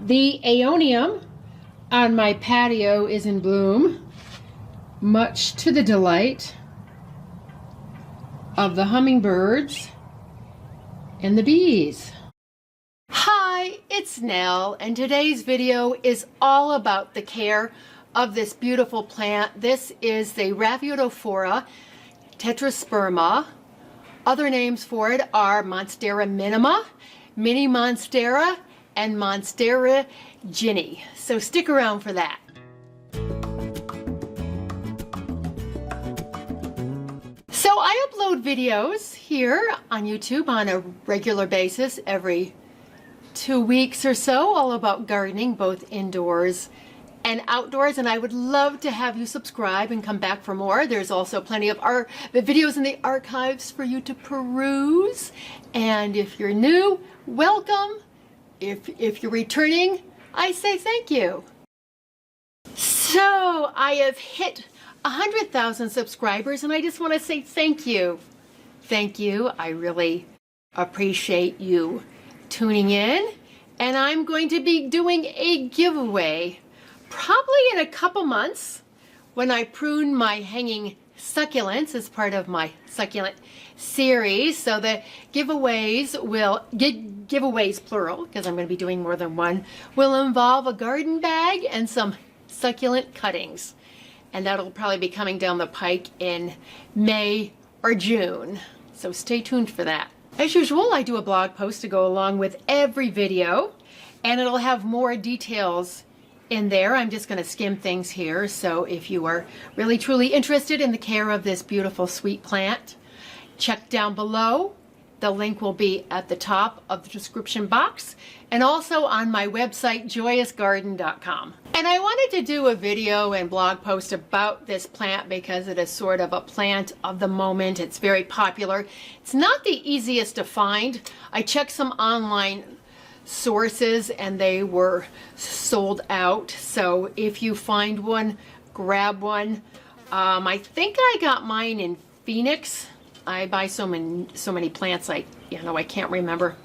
The aeonium on my patio is in bloom, much to the delight of the hummingbirds and the bees. Hi, it's Nell, and today's video is all about the care of this beautiful plant. This is the RAPHIDOPHORA Tetrasperma. Other names for it are Monstera minima, Mini Monstera, and Monstera Ginny. So stick around for that. So I upload videos here on YouTube on a regular basis every 2 weeks or so, all about gardening, both indoors and outdoors, and I would love to have you subscribe and come back for more. There's also plenty of the videos in the archives for you to peruse, and if you're new, welcome. If you're returning, I say thank you. So I have hit 100,000 subscribers, and I just want to say thank you. Thank you. I really appreciate you tuning in, and I'm going to be doing a giveaway probably in a couple months when I prune my hanging succulents as part of my succulent series. So the giveaways will giveaways plural, because I'm going to be doing more than one, will involve a garden bag and some succulent cuttings, and that'll probably be coming down the pike in May or June, so stay tuned for that. As usual, I do a blog post to go along with every video, and it'll have more details in there. I'm just going to skim things here, so if you are really truly interested in the care of this beautiful sweet plant, check down below. The link will be at the top of the description box, and also on my website, JoyUsGarden.com. And I wanted to do a video and blog post about this plant because it is sort of a plant of the moment. It's very popular. It's not the easiest to find. I checked some online sources and they were sold out. So if you find one, grab one. I think I got mine in Phoenix. I buy so many plants, I can't remember.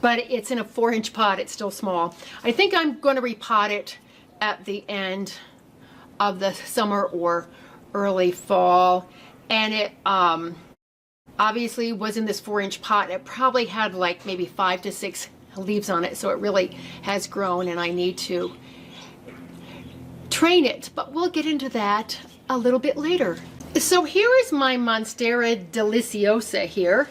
But it's in a 4-inch pot. It's still small. I think I'm going to repot it at the end of the summer or early fall. And it obviously was in this 4-inch pot. It probably had like maybe 5 to 6 leaves on it, so it really has grown, and I need to train it. But we'll get into that a little bit later. So here is my Monstera deliciosa here,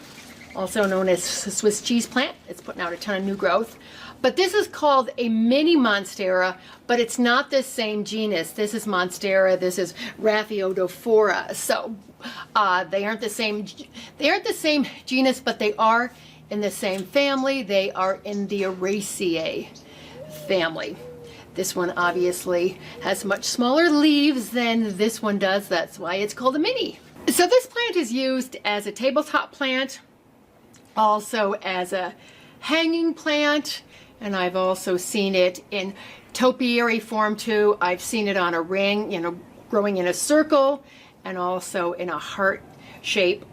also known as Swiss cheese plant. It's putting out a ton of new growth. But this is called a mini Monstera, but it's not the same genus. This is Monstera, this is RAPHIDOPHORA. So they aren't the same genus, but they are in the same family. They are in the Araceae family. This one obviously has much smaller leaves than this one does. That's why it's called a mini. So this plant is used as a tabletop plant, also as a hanging plant, and I've also seen it in topiary form too. I've seen it on a ring, growing in a circle, and also in a heart shape.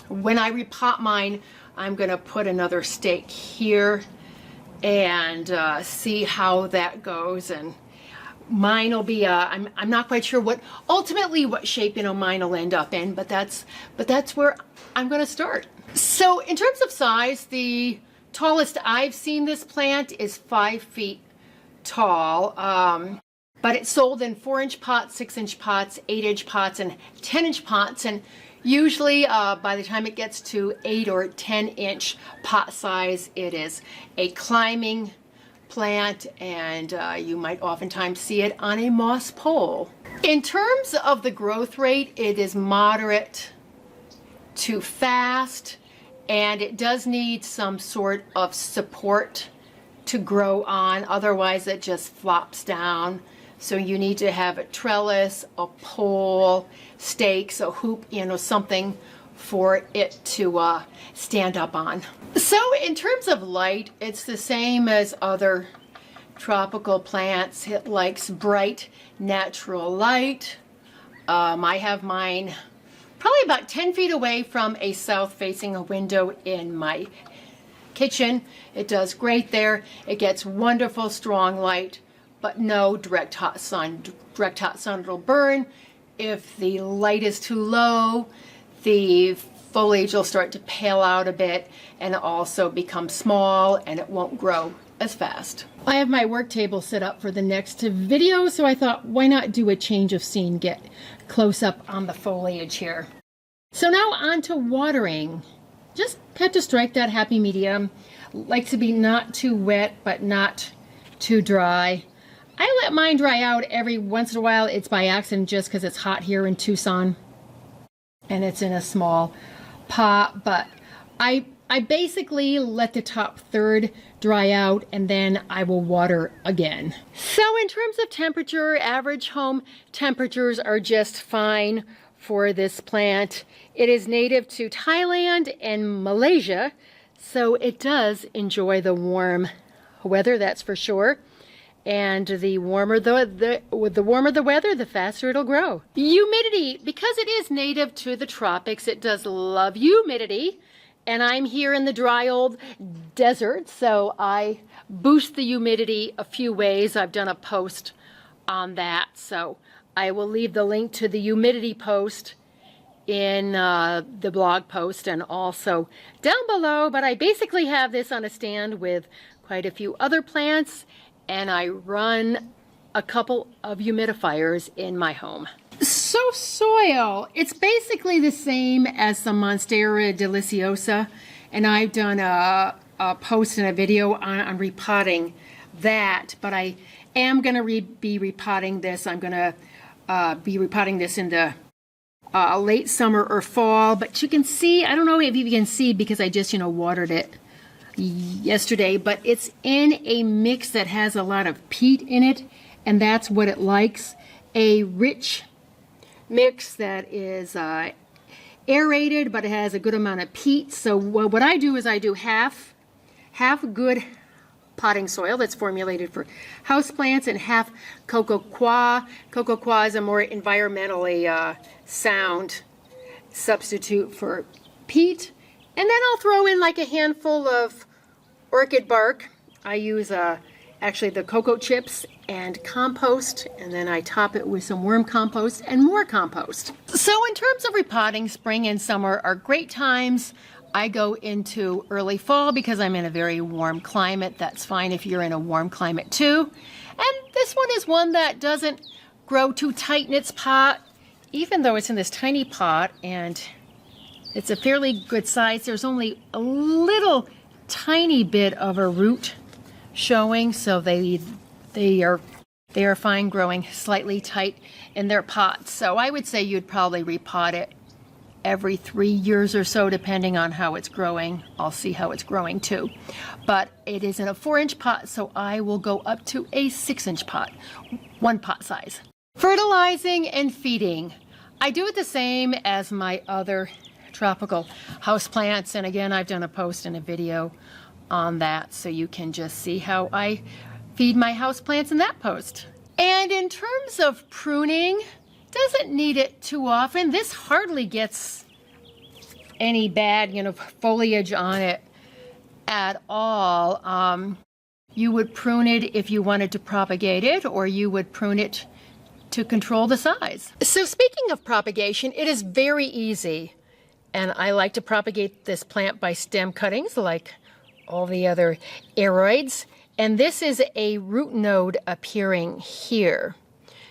When I repot mine, I'm going to put another stake here and see how that goes, and mine will be I'm not quite sure what shape mine will end up in, but that's where I'm going to start. So in terms of size, the tallest I've seen this plant is 5 feet tall, but it's sold in 4-inch pots, 6-inch pots, 8-inch pots, and 10-inch pots, and usually by the time it gets to 8 or 10-inch pot size, it is a climbing plant, and you might oftentimes see it on a moss pole. In terms of the growth rate, it is moderate to fast, and it does need some sort of support to grow on, otherwise it just flops down. So you need to have a trellis, a pole, stakes, a hoop, something for it to stand up on. So in terms of light, it's the same as other tropical plants. It likes bright, natural light. I have mine probably about 10 feet away from a south-facing window in my kitchen. It does great there. It gets wonderful strong light, but no direct hot sun. Direct hot sun will burn. If the light is too low, the foliage will start to pale out a bit and also become small, and it won't grow as fast. I have my work table set up for the next video, so I thought, why not do a change of scene, get close up on the foliage here. So now on to watering. Just have to strike that happy medium. Like to be not too wet, but not too dry. I let mine dry out every once in a while. It's by accident just because it's hot here in Tucson and it's in a small pot, but I basically let the top third dry out and then I will water again. So in terms of temperature, average home temperatures are just fine for this plant. It is native to Thailand and Malaysia, so it does enjoy the warm weather, that's for sure. And the warmer the weather, the faster it'll grow. Humidity, because it is native to the tropics, it does love humidity. And I'm here in the dry old desert, so I boost the humidity a few ways. I've done a post on that, so I will leave the link to the humidity post in the blog post and also down below. But I basically have this on a stand with quite a few other plants, and I run a couple of humidifiers in my home. So soil, it's basically the same as the Monstera deliciosa, and I've done a post and a video on repotting that, but I am going to be repotting this. I'm going to be repotting this in the late summer or fall, but you can see, I don't know if you can see because I just, watered it yesterday, but it's in a mix that has a lot of peat in it, and that's what it likes. A rich mix that is aerated, but it has a good amount of peat. So what I do is I do half good potting soil that's formulated for houseplants and half coco coir. Coco coir is a more environmentally sound substitute for peat. And then I'll throw in like a handful of orchid bark. I use actually the cocoa chips and compost, and then I top it with some worm compost and more compost. So in terms of repotting, spring and summer are great times. I go into early fall because I'm in a very warm climate. That's fine if you're in a warm climate too. And this one is one that doesn't grow too tight in its pot, even though it's in this tiny pot and it's a fairly good size. There's only a little tiny bit of a root showing, so they are fine growing slightly tight in their pots. So I would say you'd probably repot it every 3 years or so, depending on how it's growing. I'll see how it's growing too. But it is in a 4-inch pot, so I will go up to a 6-inch pot, 1 pot size. Fertilizing and feeding. I do it the same as my other tropical houseplants, and again, I've done a post and a video on that, so you can just see how I feed my houseplants in that post. And in terms of pruning, doesn't need it too often. This hardly gets any bad, foliage on it at all. You would prune it if you wanted to propagate it, or you would prune it to control the size. So speaking of propagation, it is very easy. And I like to propagate this plant by stem cuttings like all the other aroids. And this is a root node appearing here.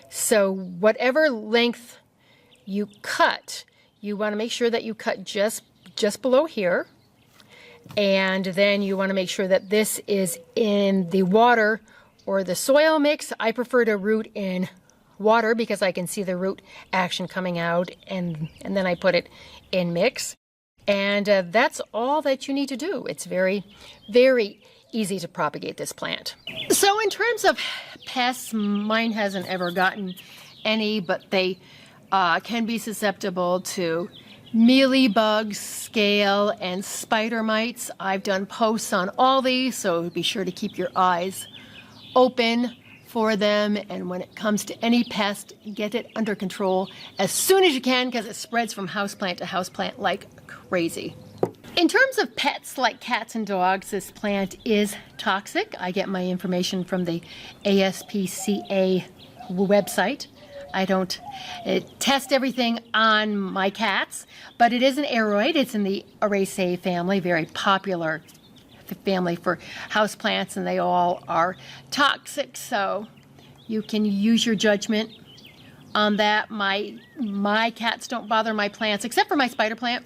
So whatever length you cut, you want to make sure that you cut just below here. And then you want to make sure that this is in the water or the soil mix. I prefer to root in water because I can see the root action coming out, and then I put it in mix. And that's all that you need to do. It's very, very easy to propagate this plant. So in terms of pests, mine hasn't ever gotten any, but they can be susceptible to mealybugs, scale, and spider mites. I've done posts on all these, so be sure to keep your eyes open for them. And when it comes to any pest, get it under control as soon as you can, because it spreads from houseplant to houseplant like crazy. In terms of pets like cats and dogs, this plant is toxic. I get my information from the ASPCA website. I don't test everything on my cats, but it is an aroid. It's in the Araceae family, very popular family for houseplants, and they all are toxic, so you can use your judgment on that. My cats don't bother my plants, except for my spider plant,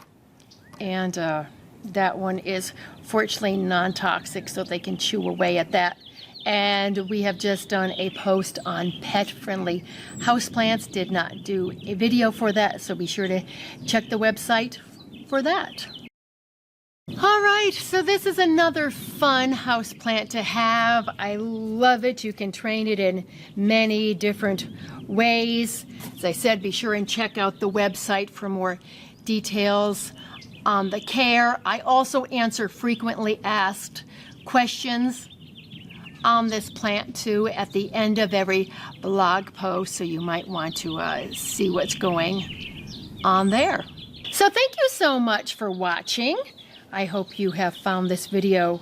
and that one is fortunately non-toxic, so they can chew away at that. And we have just done a post on pet-friendly houseplants. Did not do a video for that, so be sure to check the website for that. All right, so this is another fun houseplant to have. I love it. You can train it in many different ways. As I said, be sure and check out the website for more details on the care. I also answer frequently asked questions on this plant too at the end of every blog post, so you might want to see what's going on there. So thank you so much for watching. I hope you have found this video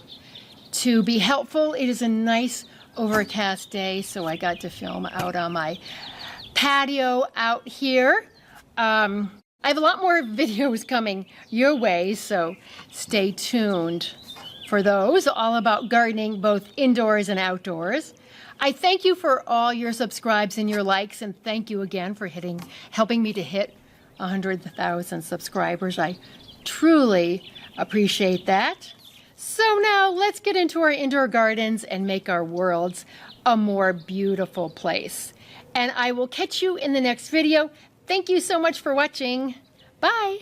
to be helpful. It is a nice overcast day, so I got to film out on my patio out here. I have a lot more videos coming your way, so stay tuned for those, all about gardening, both indoors and outdoors. I thank you for all your subscribes and your likes, and thank you again for helping me to hit 100,000 subscribers. I truly appreciate that. So now let's get into our indoor gardens and make our worlds a more beautiful place. And I will catch you in the next video. Thank you so much for watching. Bye.